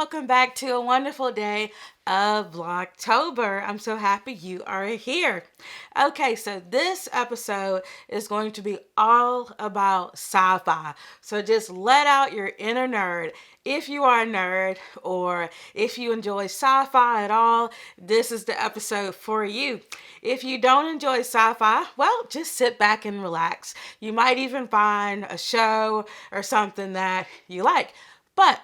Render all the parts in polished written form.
welcome back to a wonderful day of Vlogtober. I'm so happy you are here. Okay, so this episode is going to be all about sci-fi. So just let out your inner nerd. If you are a nerd or if you enjoy sci-fi at all, this is the episode for you. If you don't enjoy sci-fi, well, just sit back and relax. You might even find a show or something that you like. But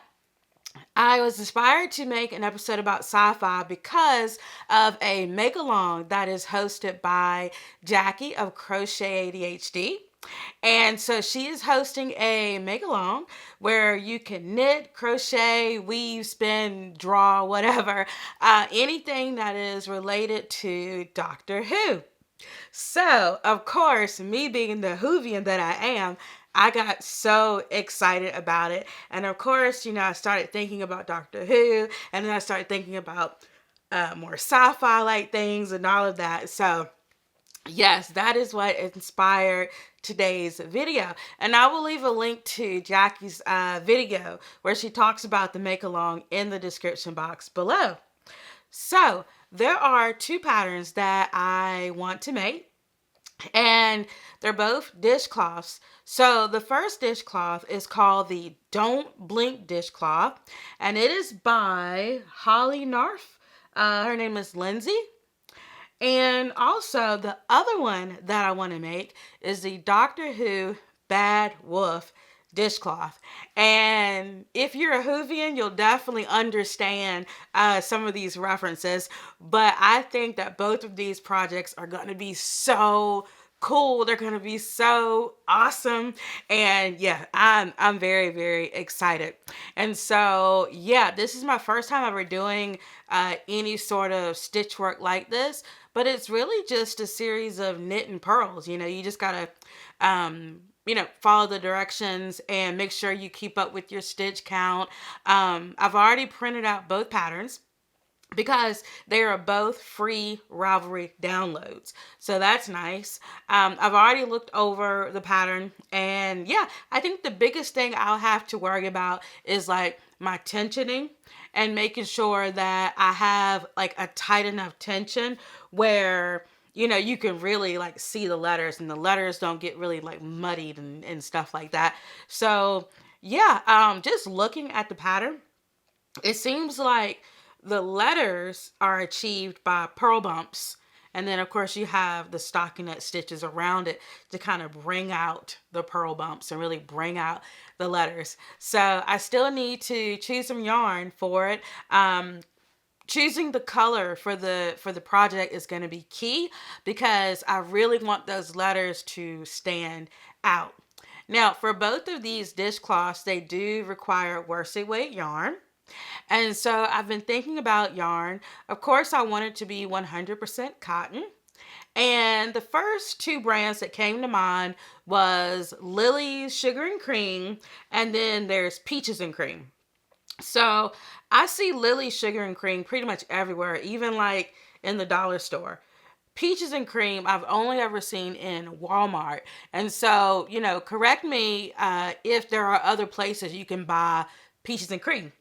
I was inspired to make an episode about sci-fi because of a make-along that is hosted by Jackie of Crochet ADHD. And so she is hosting a make-along where you can knit, crochet, weave, spin, draw, whatever, anything that is related to Doctor Who. So, of course, me being the Whovian that I am, I got so excited about it. And of course, I started thinking about Doctor Who, and then I started thinking about more sci-fi like things and all of that. So, yes, that is what inspired today's video. And I will leave a link to Jackie's video where she talks about the make-along in the description box below. So, there are two patterns that I want to make, and they're both dishcloths. So the first dishcloth is called the Don't Blink dishcloth, and it is by Holly Narf. Her name is Lindsay. And also the other one that I want to make is the Doctor Who Bad Wolf dishcloth. And if you're a Whovian, you'll definitely understand some of these references. But I think that both of these projects are going to be so cool. They're going to be so awesome. And yeah, I'm very, very excited. And so, yeah, this is my first time ever doing any sort of stitch work like this. But it's really just a series of knit and purls. You just got to follow the directions and make sure you keep up with your stitch count. I've already printed out both patterns because they are both free Ravelry downloads. So that's nice. I've already looked over the pattern, and yeah, I think the biggest thing I'll have to worry about is like my tensioning and making sure that I have like a tight enough tension where you can really like see the letters and the letters don't get really like muddied and stuff like that. So yeah, just looking at the pattern, it seems like the letters are achieved by purl bumps. And then, of course, you have the stockinette stitches around it to kind of bring out the purl bumps and really bring out the letters. So I still need to choose some yarn for it. Choosing the color for the project is going to be key because I really want those letters to stand out. Now, for both of these dishcloths, they do require worsted weight yarn. And so I've been thinking about yarn. Of course, I want it to be 100% cotton. And the first two brands that came to mind was Lily's Sugar and Cream, and then there's Peaches and Cream. So I see Lily's Sugar and Cream pretty much everywhere, even like in the dollar store. Peaches and Cream I've only ever seen in Walmart. And so, correct me if there are other places you can buy Peaches and Cream.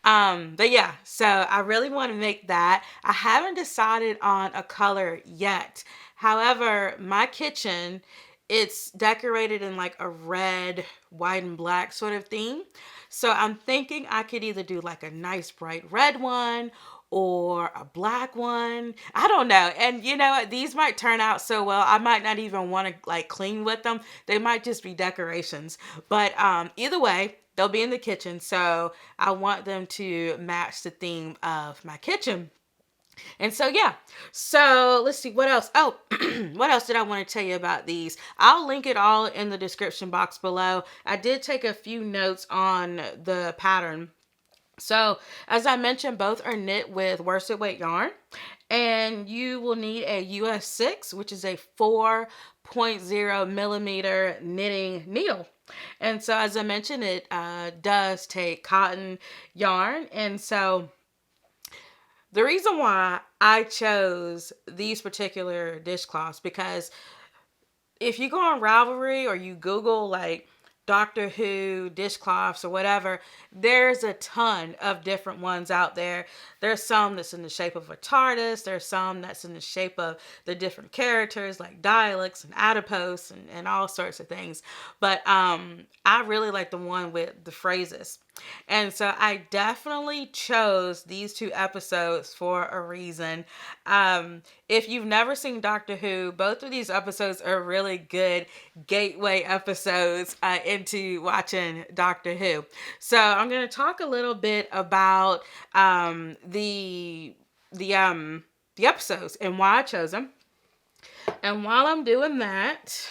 But yeah, so I really want to make that. I haven't decided on a color yet. However, my kitchen, it's decorated in like a red, white, and black sort of theme. So I'm thinking I could either do like a nice bright red one or a black one. I don't know. And these might turn out so well, I might not even want to like clean with them. They might just be decorations. But either way, they'll be in the kitchen. So I want them to match the theme of my kitchen. And so, yeah. So let's see what else. Oh, what else did I want to tell you about these? I'll link it all in the description box below. I did take a few notes on the pattern. So as I mentioned, both are knit with worsted weight yarn, and you will need a US 6, which is a 4.0 millimeter knitting needle. And so as I mentioned, it does take cotton yarn. And so the reason why I chose these particular dishcloths, because if you go on Ravelry or you Google like Doctor Who, Dishcloths, or whatever, there's a ton of different ones out there. There's some that's in the shape of a TARDIS. There's some that's in the shape of the different characters like Dialects and Adipose and all sorts of things. But I really like the one with the phrases. And so I definitely chose these two episodes for a reason. If you've never seen Doctor Who, both of these episodes are really good gateway episodes into watching Doctor Who. So I'm going to talk a little bit about the episodes and why I chose them. And while I'm doing that,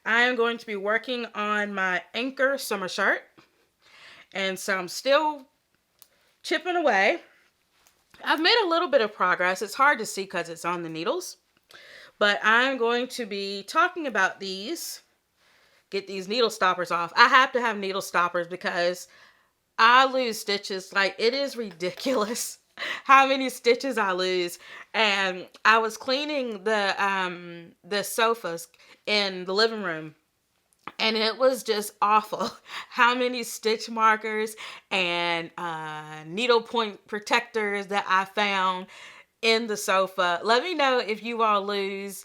I am going to be working on my Anker summer shirt. And so I'm still chipping away. I've made a little bit of progress. It's hard to see because it's on the needles. But I'm going to be talking about these. Get these needle stoppers off. I have to have needle stoppers because I lose stitches. Like, it is ridiculous how many stitches I lose. And I was cleaning the sofas in the living room, and it was just awful how many stitch markers and needle point protectors that I found in the sofa. Let me know if you all lose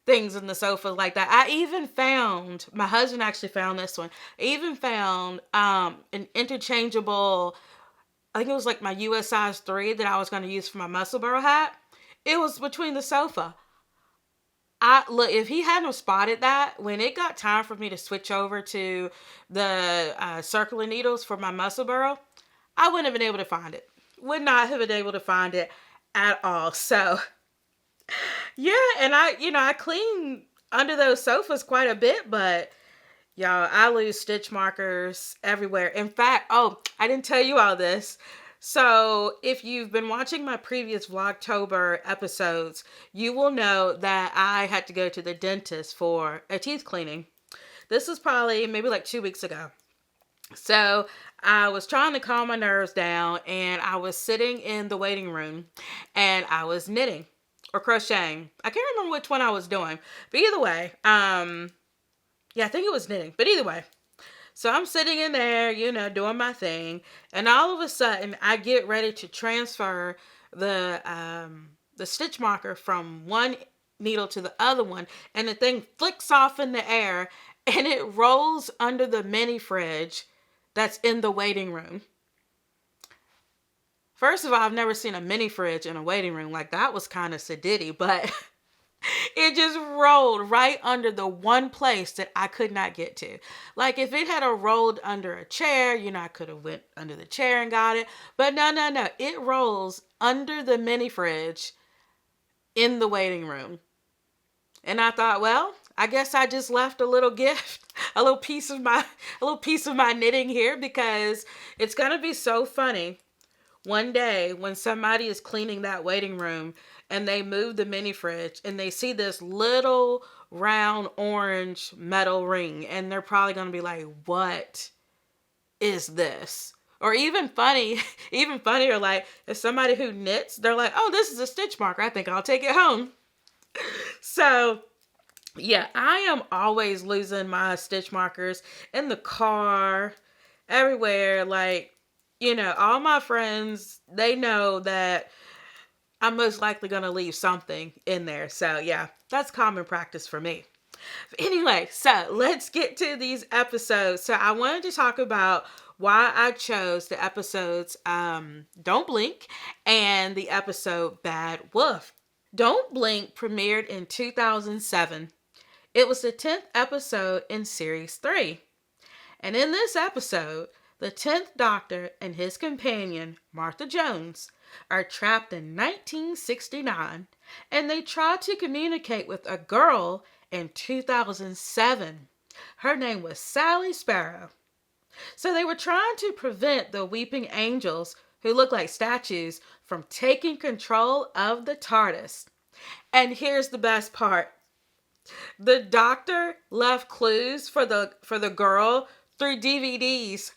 things in the sofa like that. I even found, my husband actually found this one. I even found an interchangeable, I think it was like my US size 3 that I was going to use for my Musselboro hat. It was between the sofa. Look, if he hadn't spotted that, when it got time for me to switch over to the circular needles for my Musselboro, I wouldn't have been able to find it. Would not have been able to find it at all. So, yeah, and I clean under those sofas quite a bit, but y'all, I lose stitch markers everywhere. In fact, I didn't tell you all this. So if you've been watching my previous Vlogtober episodes, you will know that I had to go to the dentist for a teeth cleaning. This was probably maybe like 2 weeks ago. So I was trying to calm my nerves down, and I was sitting in the waiting room, and I was knitting or crocheting. I can't remember which one I was doing, but either way, yeah, I think it was knitting, but either way. So I'm sitting in there, doing my thing, and all of a sudden I get ready to transfer the stitch marker from one needle to the other one, and the thing flicks off in the air, and it rolls under the mini fridge that's in the waiting room. First of all, I've never seen a mini fridge in a waiting room. Like, that was kind of sedity, but it just rolled right under the one place that I could not get to. Like, if it had rolled under a chair, I could have went under the chair and got it. But no. It rolls under the mini fridge in the waiting room. And I thought, well, I guess I just left a little gift, a little piece of my knitting here, because it's going to be so funny one day when somebody is cleaning that waiting room and they move the mini fridge and they see this little round orange metal ring, and they're probably going to be like, what is this? Or even funnier, like if somebody who knits, they're like, oh, this is a stitch marker. I think I'll take it home. So yeah, I am always losing my stitch markers in the car, everywhere. Like, all my friends, they know that I'm most likely going to leave something in there. So yeah, that's common practice for me. But anyway, so let's get to these episodes. So I wanted to talk about why I chose the episodes Don't Blink and the episode Bad Wolf. Don't Blink premiered in 2007. It was the 10th episode in Series 3. And in this episode, the 10th Doctor and his companion, Martha Jones, are trapped in 1969, and they try to communicate with a girl in 2007. Her name was Sally Sparrow. So they were trying to prevent the Weeping Angels, who look like statues, from taking control of the TARDIS. And here's the best part. The Doctor left clues for the girl through DVDs.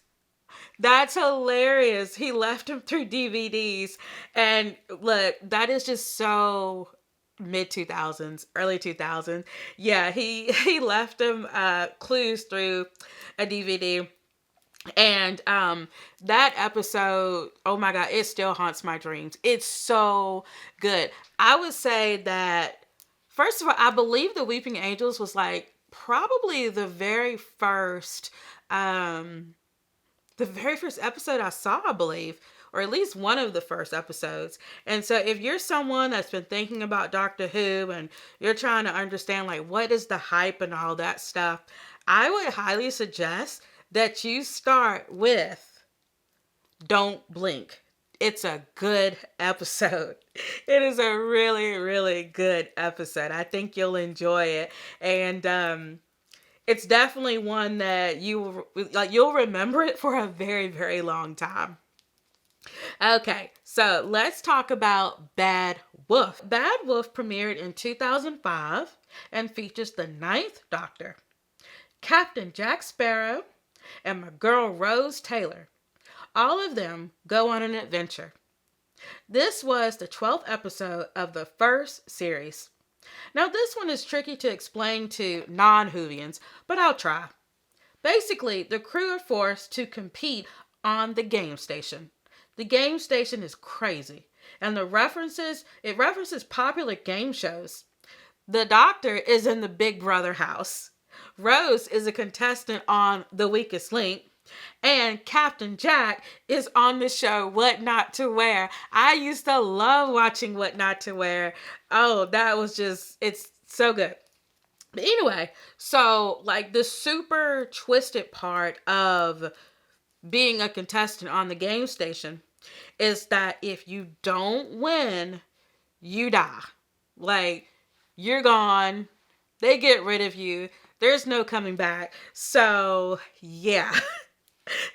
That's hilarious. He left them through DVDs. And look, that is just so mid 2000s, early 2000s. Yeah, he left him clues through a DVD. And that episode, oh my god, it still haunts my dreams. It's so good. I would say that, first of all, I believe the Weeping Angels was like probably the very first episode I saw, I believe, or at least one of the first episodes. And so if you're someone that's been thinking about Doctor Who and you're trying to understand like what is the hype and all that stuff, I would highly suggest that you start with Don't Blink. It's a good episode. It is a really, really good episode. I think you'll enjoy it. And it's definitely one that you'll remember it for a very, very long time. Okay, so let's talk about Bad Wolf. Bad Wolf premiered in 2005 and features the Ninth Doctor, Captain Jack Sparrow, and my girl Rose Taylor. All of them go on an adventure. This was the 12th episode of the first series. Now, this one is tricky to explain to non-Whovians, but I'll try. Basically, the crew are forced to compete on the game station. The game station is crazy, and it references popular game shows. The Doctor is in the Big Brother house. Rose is a contestant on The Weakest Link. And Captain Jack is on the show What Not to Wear. I used to love watching What Not to Wear. Oh, it's so good. But anyway, so like the super twisted part of being a contestant on the game station is that if you don't win, you die. Like, you're gone. They get rid of you. There's no coming back. So, yeah.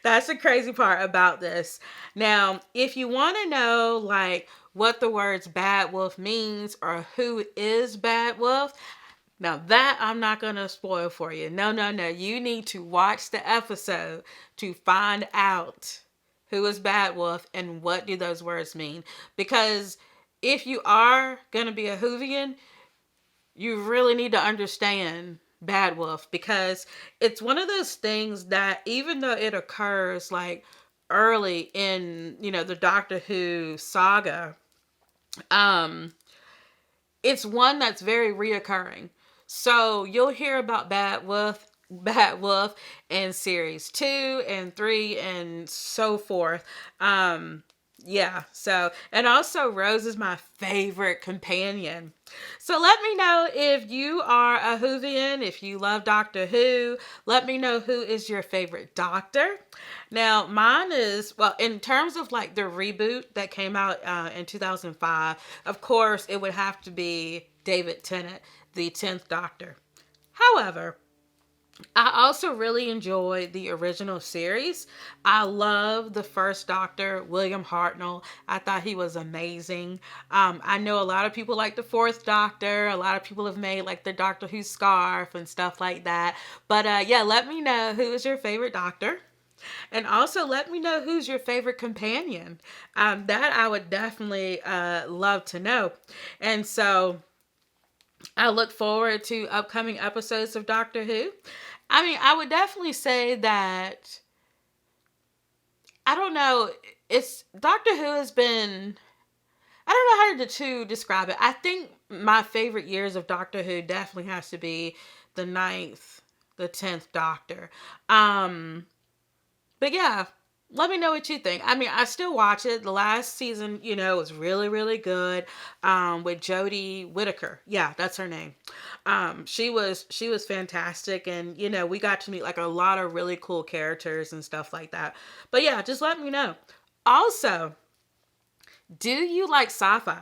That's the crazy part about this. Now, if you want to know like what the words Bad Wolf means or who is Bad Wolf, now that I'm not going to spoil for you. No. You need to watch the episode to find out who is Bad Wolf and what do those words mean. Because if you are going to be a Whovian, you really need to understand Bad Wolf, because it's one of those things that even though it occurs like early in, the Doctor Who saga, it's one that's very reoccurring. So you'll hear about Bad Wolf in series 2 and 3 and so forth. Yeah, so, and also Rose is my favorite companion. So let me know if you are a Whovian, if you love Doctor Who. Let me know who is your favorite Doctor. Now, mine is, well, in terms of like the reboot that came out in 2005, of course, it would have to be David Tennant, the 10th Doctor. However, I also really enjoy the original series. I love the first Doctor, William Hartnell. I thought he was amazing. I know a lot of people like the fourth Doctor. A lot of people have made like the Doctor Who scarf and stuff like that. But yeah, let me know who is your favorite Doctor. And also let me know who's your favorite companion. That I would definitely love to know. And so I look forward to upcoming episodes of Doctor Who. I mean, I would definitely say that, I don't know, it's, Doctor Who has been, I don't know how to describe it. I think my favorite years of Doctor Who definitely has to be the 9th, the 10th Doctor. But yeah, let me know what you think. I mean, I still watch it. The last season, was really, really good. With Jodie Whittaker. Yeah, that's her name. She was fantastic, and we got to meet like a lot of really cool characters and stuff like that. But yeah, just let me know. Also, do you like sci-fi?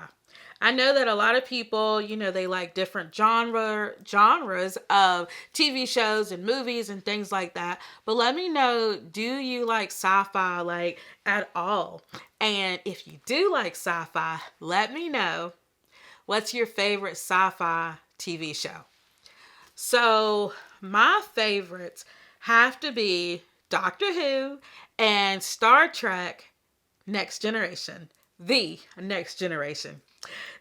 I know that a lot of people, they like different genres of TV shows and movies and things like that. But let me know, do you like sci-fi like at all? And if you do like sci-fi, let me know what's your favorite sci-fi TV show. So my favorites have to be Doctor Who and Star Trek Next Generation. The Next Generation.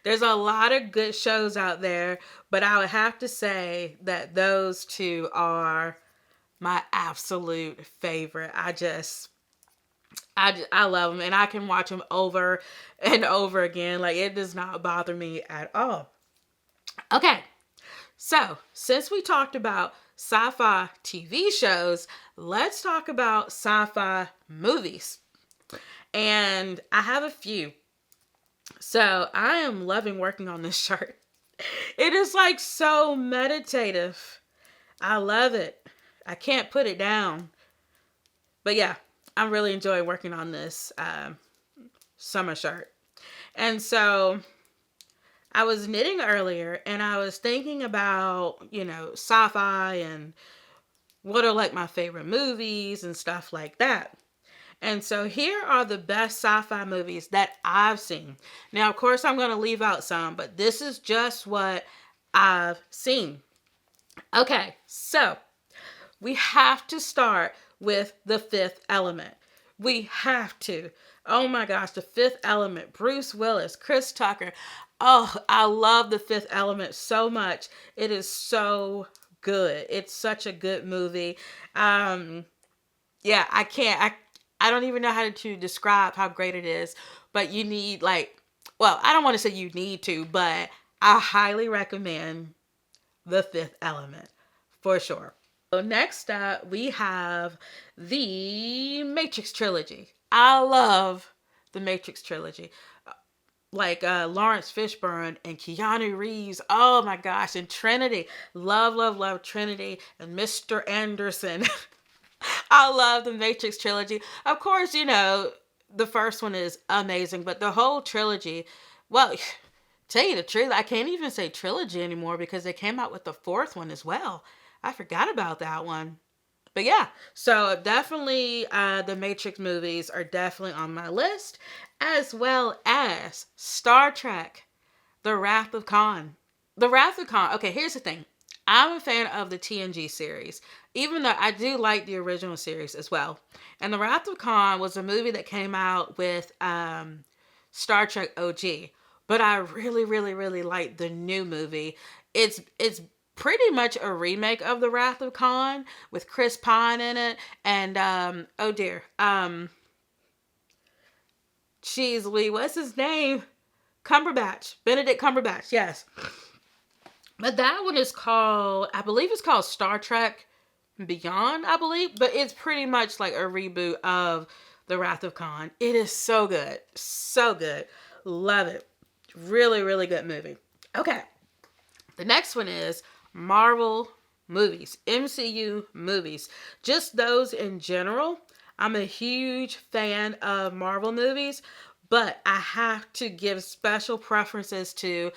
There's a lot of good shows out there, but I would have to say that those two are my absolute favorite. I love them, and I can watch them over and over again. Like, it does not bother me at all. Okay, so since we talked about sci-fi TV shows, let's talk about sci-fi movies. And I have a few. So I am loving working on this shirt. It is like so meditative. I love it. I can't put it down. But yeah, I'm really enjoying working on this summer shirt. And so I was knitting earlier and I was thinking about, sci-fi and what are like my favorite movies and stuff like that. And so here are the best sci-fi movies that I've seen. Now, of course, I'm going to leave out some, but this is just what I've seen. Okay, so we have to start with The Fifth Element. We have to. Oh my gosh, The Fifth Element. Bruce Willis, Chris Tucker. Oh, I love The Fifth Element so much. It is so good. It's such a good movie. Yeah, I don't even know how to describe how great it is, but you need I don't want to say you need to, but I highly recommend The Fifth Element for sure. So next up, we have the Matrix trilogy. I love the Matrix trilogy. Lawrence Fishburne and Keanu Reeves. Oh my gosh. And Trinity. Love, love, love Trinity and Mr. Anderson. I love the Matrix trilogy. Of course, the first one is amazing, but the whole trilogy, well, tell you the truth, I can't even say trilogy anymore because they came out with the fourth one as well. I forgot about that one. But yeah, so definitely the Matrix movies are definitely on my list, as well as Star Trek, The Wrath of Khan. The Wrath of Khan, okay, here's the thing. I'm a fan of the TNG series, even though I do like the original series as well. And The Wrath of Khan was a movie that came out with Star Trek OG. But I really, really, really like the new movie. It's pretty much a remake of The Wrath of Khan with Chris Pine in it. And, oh dear. Jeez Lee, what's his name? Benedict Cumberbatch, yes. But that one is called, I believe it's called Star Trek Beyond, I believe. But it's pretty much like a reboot of The Wrath of Khan. It is so good. So good. Love it. Really, really good movie. Okay. The next one is Marvel movies. MCU movies. Just those in general. I'm a huge fan of Marvel movies. But I have to give special preferences to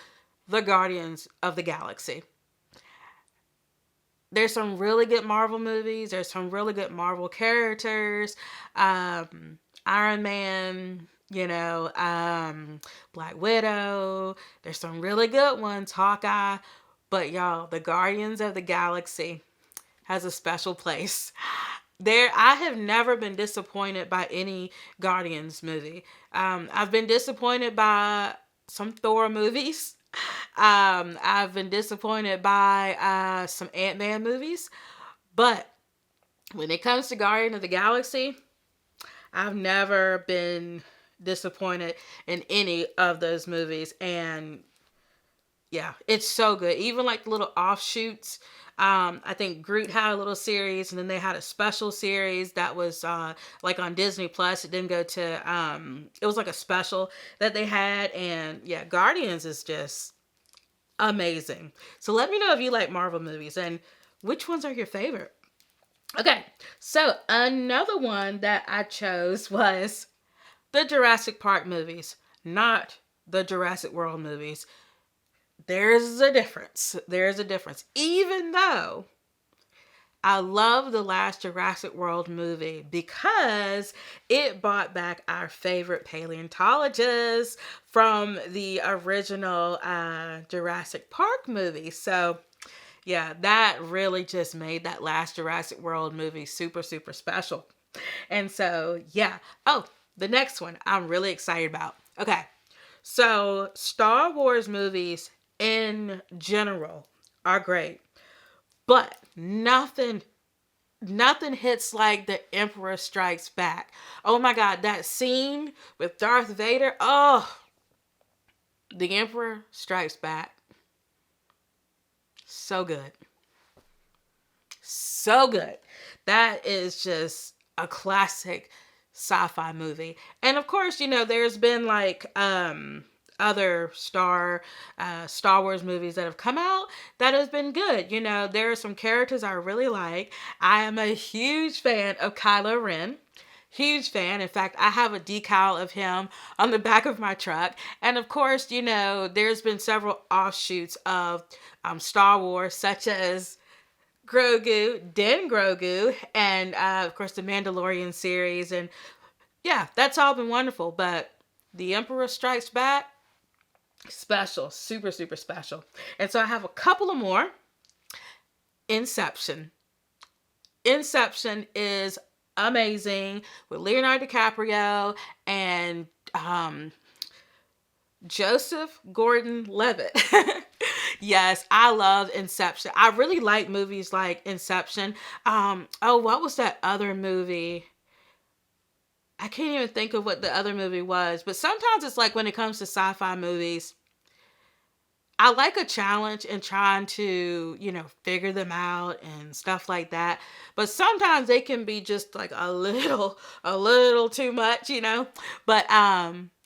the Guardians of the Galaxy. There's some really good Marvel movies. There's some really good Marvel characters. Iron Man, Black Widow. There's some really good ones. Hawkeye. But y'all, the Guardians of the Galaxy has a special place. I have never been disappointed by any Guardians movie. I've been disappointed by some Thor movies. I've been disappointed by some Ant-Man movies. But when it comes to Guardian of the Galaxy, I've never been disappointed in any of those movies. And yeah, it's so good. Even like the little offshoots. I think Groot had a little series, and then they had a special series that was like on Disney Plus. It didn't go to, it was like a special that they had. And yeah, Guardians is just amazing. So let me know if you like Marvel movies and which ones are your favorite. Okay, so another one that I chose was the Jurassic Park movies, not the Jurassic World movies. There's a difference. Even though I love the last Jurassic World movie because it brought back our favorite paleontologists from the original Jurassic Park movie. So yeah, that really just made that last Jurassic World movie super, super special. And so, yeah. Oh, the next one I'm really excited about. Okay. So Star Wars movies in general are great, but nothing hits like The Emperor Strikes Back. Oh my God, that scene with Darth Vader. Oh, The Emperor Strikes Back. So good. So good. That is just a classic sci-fi movie. And of course, there's been like other Star Wars movies that have come out that has been good. There are some characters I really like. I am a huge fan of Kylo Ren. Huge fan. In fact, I have a decal of him on the back of my truck. And of course, there's been several offshoots of Star Wars, such as Din Grogu, and of course the Mandalorian series. And yeah, that's all been wonderful. But The Emperor Strikes Back, special, super, super special. And so I have a couple of more. Inception. Inception is amazing with Leonardo DiCaprio and Joseph Gordon-Levitt. Yes, I love Inception. I really like movies like Inception. What was that other movie? I can't even think of what the other movie was, but sometimes it's like when it comes to sci-fi movies, I like a challenge in trying to, figure them out and stuff like that. But sometimes they can be just like a little too much, But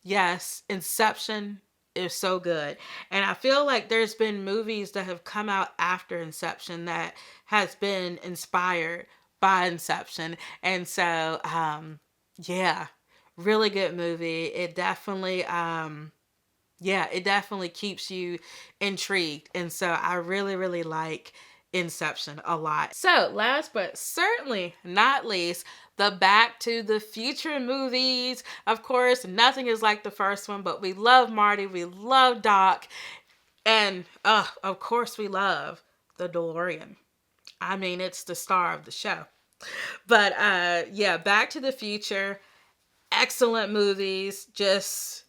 yes, Inception is so good. And I feel like there's been movies that have come out after Inception that has been inspired by Inception. And so yeah, really good movie. It definitely it definitely keeps you intrigued. And so I really, really like Inception a lot. So last but certainly not least, the Back to the Future movies. Of course, nothing is like the first one, but we love Marty, we love Doc, and of course we love the DeLorean. I mean, it's the star of the show. But Back to the Future, excellent movies, just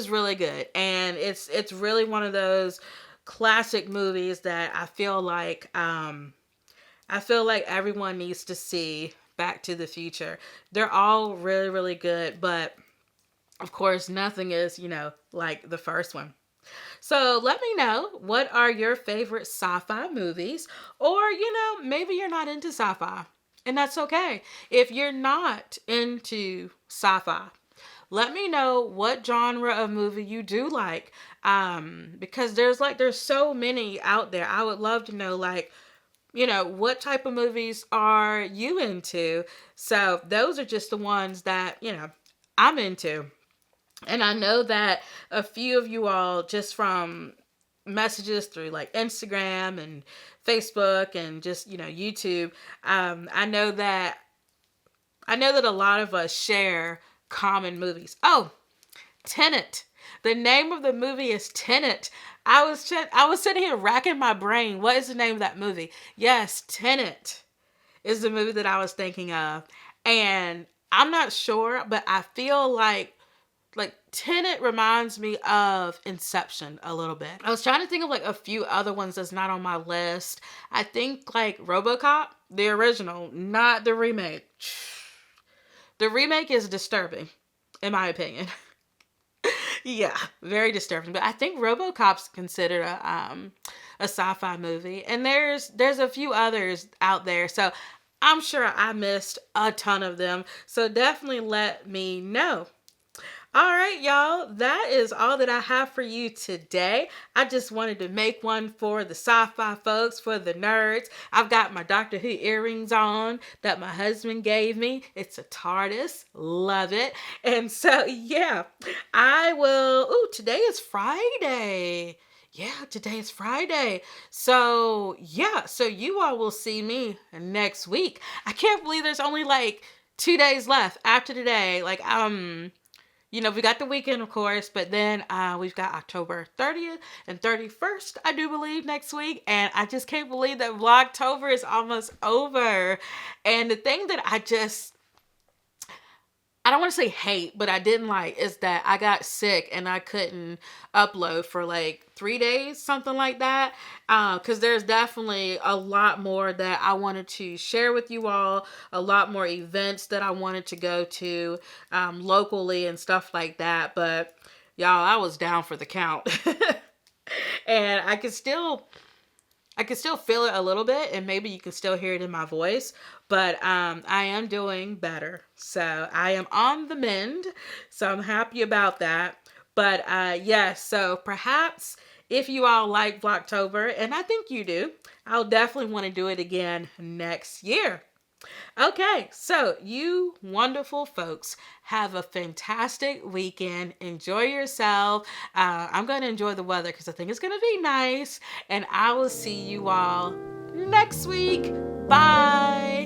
really good. And it's really one of those classic movies that I feel like everyone needs to see. Back to the Future. They're all really, really good, but of course nothing is, like the first one. So let me know, what are your favorite sci-fi movies? Or, maybe you're not into sci-fi, and that's okay. If you're not into sci-fi, let me know what genre of movie you do like. Because there's so many out there. I would love to know, like, what type of movies are you into? So those are just the ones that, I'm into. And I know that a few of you all, just from messages through like Instagram and Facebook and just, YouTube, I know that a lot of us share common movies. Oh, Tenet. The name of the movie is Tenet. I was sitting here racking my brain. What is the name of that movie? Yes, Tenet is the movie that I was thinking of. And I'm not sure, but I feel like Tenet reminds me of Inception a little bit. I was trying to think of like a few other ones that's not on my list. I think like RoboCop, the original, not the remake. The remake is disturbing, in my opinion. Yeah, very disturbing. But I think RoboCop's considered a sci-fi movie, and there's a few others out there. So I'm sure I missed a ton of them. So definitely let me know. All right, y'all, that is all that I have for you today. I just wanted to make one for the sci-fi folks, for the nerds. I've got my Doctor Who earrings on that my husband gave me. It's a TARDIS. Love it. And so, yeah, I will... Ooh, today is Friday. Yeah, today is Friday. So, yeah, so you all will see me next week. I can't believe there's only like 2 days left after today. Like, we got the weekend, of course, but then we've got October 30th and 31st, I do believe, next week. And I just can't believe that Vlogtober is almost over. And the thing that I don't want to say hate, but I didn't like is that I got sick and I couldn't upload for like 3 days, something like that. Because there's definitely a lot more that I wanted to share with you all, a lot more events that I wanted to go to locally and stuff like that. But y'all, I was down for the count. And I can still feel it a little bit, and maybe you can still hear it in my voice, but I am doing better. So I am on the mend, so I'm happy about that. But yes, so perhaps if you all like Vlogtober, and I think you do, I'll definitely want to do it again next year. Okay, so you wonderful folks have a fantastic weekend. Enjoy yourself. I'm going to enjoy the weather because I think it's going to be nice. And I will see you all next week. Bye.